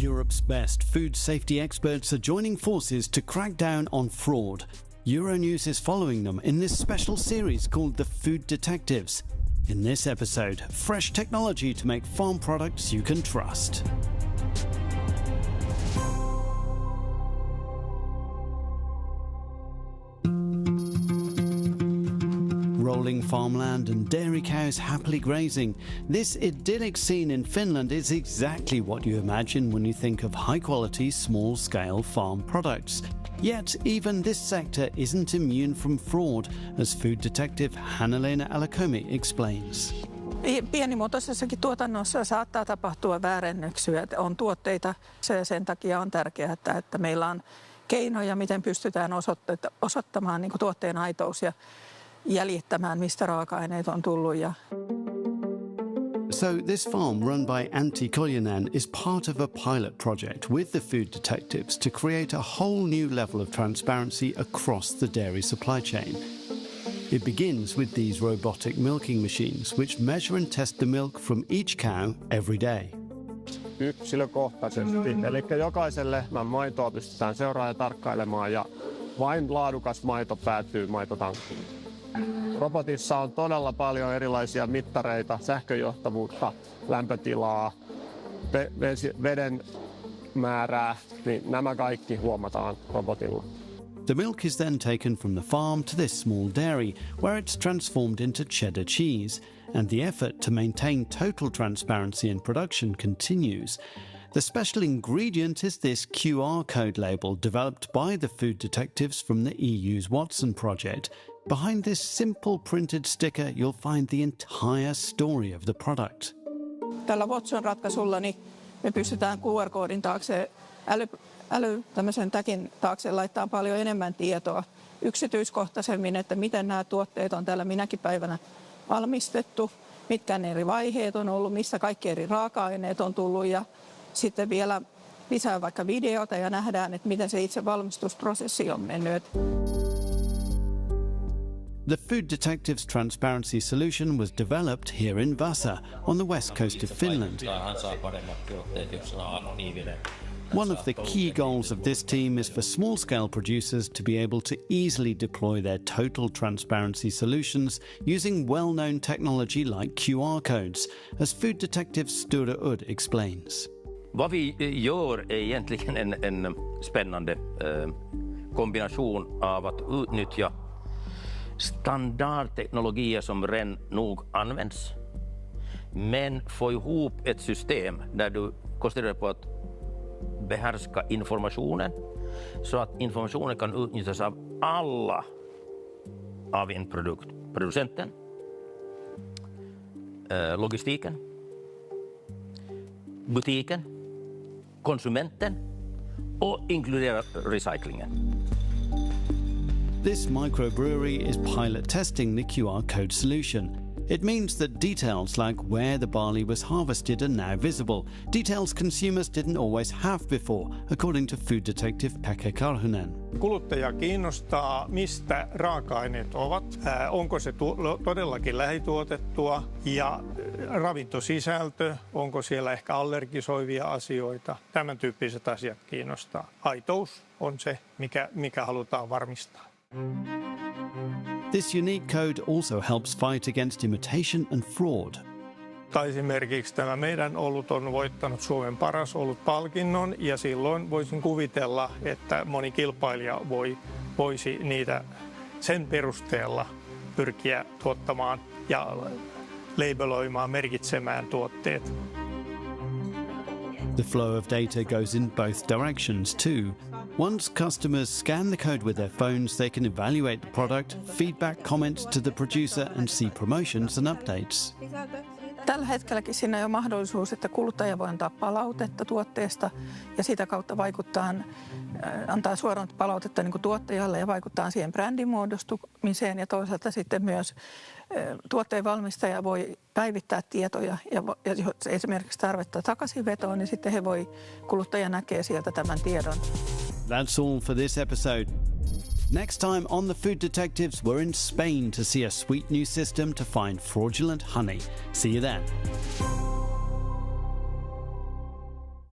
Europe's best food safety experts are joining forces to crack down on fraud. Euronews is following them in this special series called The Food Detectives. In this episode, fresh technology to make farm products you can trust. Rolling farmland and dairy cows happily grazing. This idyllic scene in Finland is exactly what you imagine when you think of high-quality, small-scale farm products. Yet, even this sector isn't immune from fraud, as food detective Hanna-Leena Alakomi explains. Pienimuotoisessakin tuotannossa saattaa tapahtua väärennöksiä. On tuotteita, sen takia on tärkeää, että meillä on keinoja, miten pystytään osoittamaan niin kuin tuotteen aitous ja jäljittämään, mistä raaka-aineet on tullut. So this farm run by Antti Koljonen is part of a pilot project with the food detectives to create a whole new level of transparency across the dairy supply chain. It begins with these robotic milking machines which measure and test the milk from each cow every day. Yksilökohtaisesti, eli jokaiselle lehmän maitoa pystytään seuraamaan ja tarkkailemaan ja vain laadukas maito päätyy maitotankkiin. Robotissa on todella paljon erilaisia mittareita, sähköjohtavuutta, lämpötilaa, veden määrää, niin nämä kaikki huomataan robotilla. The milk is then taken from the farm to this small dairy, where it's transformed into cheddar cheese, and the effort to maintain total transparency in production continues. The special ingredient is this QR code label developed by the food detectives from the EU's Watson project. Behind this simple printed sticker, you'll find the entire story of the product. Tällä Watson-ratkaisulla niin me pystytään QR-koodin taakse, tämmöisen täkin taakse laittaa paljon enemmän tietoa yksityiskohtaisemmin, että miten nämä tuotteet on täällä minäkin päivänä valmistettu, mitkä ne eri vaiheet on ollut, missä kaikki eri raaka-aineet on tullut ja sitten vielä lisää vaikka videota ja nähdään, että miten se itse valmistusprosessi on mennyt. The Food Detectives Transparency Solution was developed here in Vasa, on the west coast of Finland. One of the key goals of this team is for small-scale producers to be able to easily deploy their total transparency solutions using well-known technology like QR codes, as Food Detective Sture Udd explains. Vad vi gör är egentligen en spännande kombination av att utnyttja standardteknologier som redan nog används, men få ihop ett system där du koncentrerar på att behärska informationen så att informationen kan utnyttjas av alla av en produkt. Producenten, logistiken, butiken, konsumenten och inkludera recyclingen. This microbrewery is pilot testing the QR code solution. It means that details like where the barley was harvested are now visible, details consumers didn't always have before, according to food detective Pekka Karhunen. Kuluttaja kiinnostaa, mistä raaka-aineet ovat, onko se todellakin lähituotettua ja ravintosisältö, onko siellä ehkä allergisoivia asioita. Tämän tyyppiset asiat kiinnostaa. Aitous on se, mikä halutaan varmistaa. This unique code also helps fight against imitation and fraud. Tai esimerkiksi tämä meidän olut on voittanut Suomen paras olut-palkinnon ja silloin voisin kuvitella, että moni kilpailija voisi niitä sen perusteella pyrkiä tuottamaan ja labeloimaan, merkitsemään tuotteet. The flow of data goes in both directions too. Once customers scan the code with their phones, they can evaluate the product, feedback comments to the producer and see promotions and updates. Tällä hetkelläkin siinä on jo mahdollisuus, että kuluttaja voi antaa palautetta tuotteesta ja sitä kautta antaa suoraan palautetta niin kuin tuottajalle ja vaikuttaa siihen brändin muodostumiseen ja toisaalta sitten myös tuotteen valmistaja voi päivittää tietoja ja jos esimerkiksi tarvetta takaisinvetoon, niin sitten kuluttaja näkee sieltä tämän tiedon. That's all for this episode. Next time on The Food Detectives, we're in Spain to see a sweet new system to find fraudulent honey. See you then.